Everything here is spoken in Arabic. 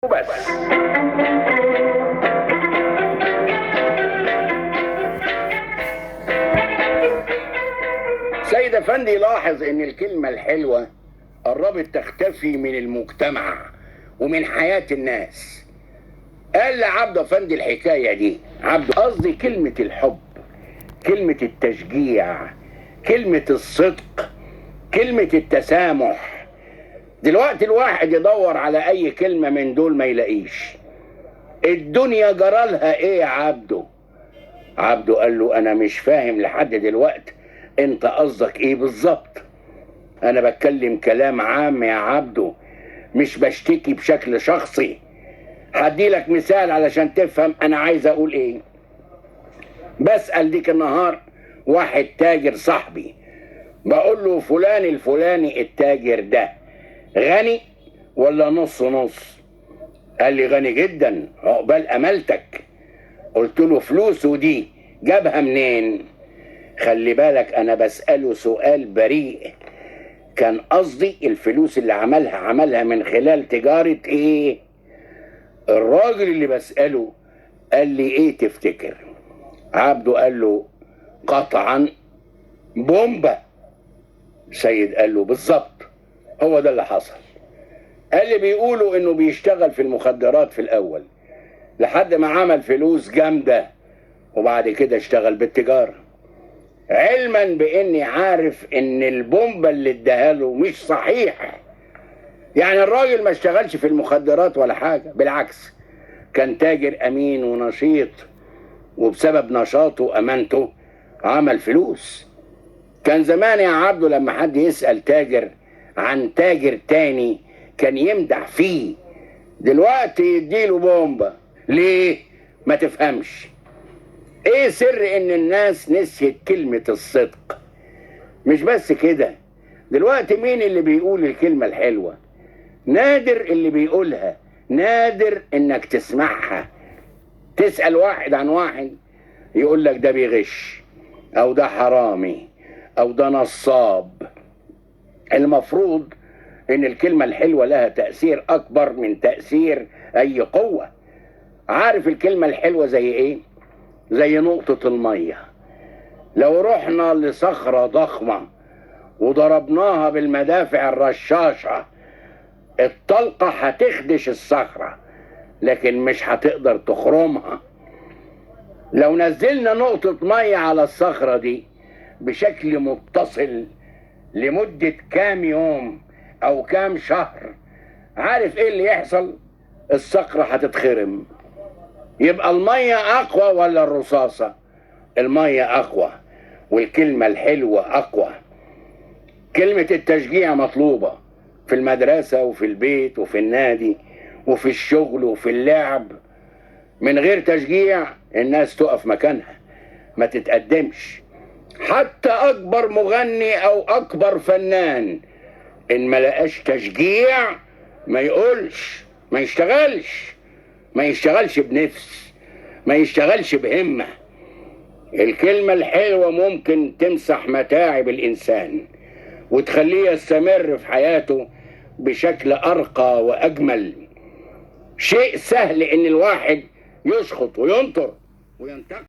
وبس. سيد افندي لاحظ ان الكلمة الحلوة قربت تختفي من المجتمع ومن حياة الناس. قال لعبد افندي الحكاية دي. عبد قصدي كلمة الحب، كلمة التشجيع، كلمة الصدق، كلمة التسامح. دلوقتي الواحد يدور على اي كلمة من دول ما يلاقيش. الدنيا جرالها ايه يا عبده؟ عبده قال له انا مش فاهم لحد دلوقتي انت قصدك ايه بالظبط. انا بتكلم كلام عام يا عبده، مش بشتكي بشكل شخصي. هدي لك مثال علشان تفهم انا عايز اقول ايه. بسأل ديك النهار واحد تاجر صاحبي، بقول له فلان الفلاني التاجر ده غني ولا نص نص؟ قال لي غني جدا، عقبال امالتك. قلت له فلوسه دي جابها منين؟ خلي بالك انا بسأله سؤال بريء، كان قصدي الفلوس اللي عملها من خلال تجارة ايه؟ الراجل اللي بسأله قال لي ايه تفتكر؟ عبده قال له قطعا بومبا. سيد قال له بالظبط، هو ده اللي حصل. قال لي بيقولوا انه بيشتغل في المخدرات في الاول لحد ما عمل فلوس جامدة، وبعد كده اشتغل بالتجارة، علما باني عارف ان البومبا اللي اداها له مش صحيح. يعني الراجل ما اشتغلش في المخدرات ولا حاجة، بالعكس كان تاجر امين ونشيط، وبسبب نشاطه وامانته عمل فلوس. كان زمان يا عبده لما حد يسأل تاجر عن تاجر تاني كان يمدح فيه، دلوقتي يديله بومبا. ليه؟ ما تفهمش. ايه سر ان الناس نسيت كلمة الصدق؟ مش بس كده، دلوقتي مين اللي بيقول الكلمة الحلوة؟ نادر اللي بيقولها، نادر انك تسمعها. تسأل واحد عن واحد يقول لك ده بيغش، او ده حرامي، او ده نصاب. المفروض ان الكلمة الحلوة لها تأثير اكبر من تأثير اي قوة. عارف الكلمة الحلوة زي ايه؟ زي نقطة المية. لو رحنا لصخرة ضخمة وضربناها بالمدافع الرشاشة، الطلقة هتخدش الصخرة لكن مش هتقدر تخرمها. لو نزلنا نقطة مية على الصخرة دي بشكل متصل لمدة كام يوم او كام شهر، عارف ايه اللي يحصل؟ الصخرة هتتخرم. يبقى المية اقوى ولا الرصاصة؟ المية اقوى، والكلمة الحلوة اقوى. كلمة التشجيع مطلوبة في المدرسة وفي البيت وفي النادي وفي الشغل وفي اللعب. من غير تشجيع الناس تقف مكانها ما تتقدمش. حتى اكبر مغني او اكبر فنان ان ما لقاش تشجيع ما يقولش، ما يشتغلش، ما يشتغلش بنفس، ما يشتغلش بهمة. الكلمة الحلوة ممكن تمسح متاعب الانسان وتخليه يستمر في حياته بشكل ارقى واجمل. شيء سهل ان الواحد يشخط وينطر وينتقد.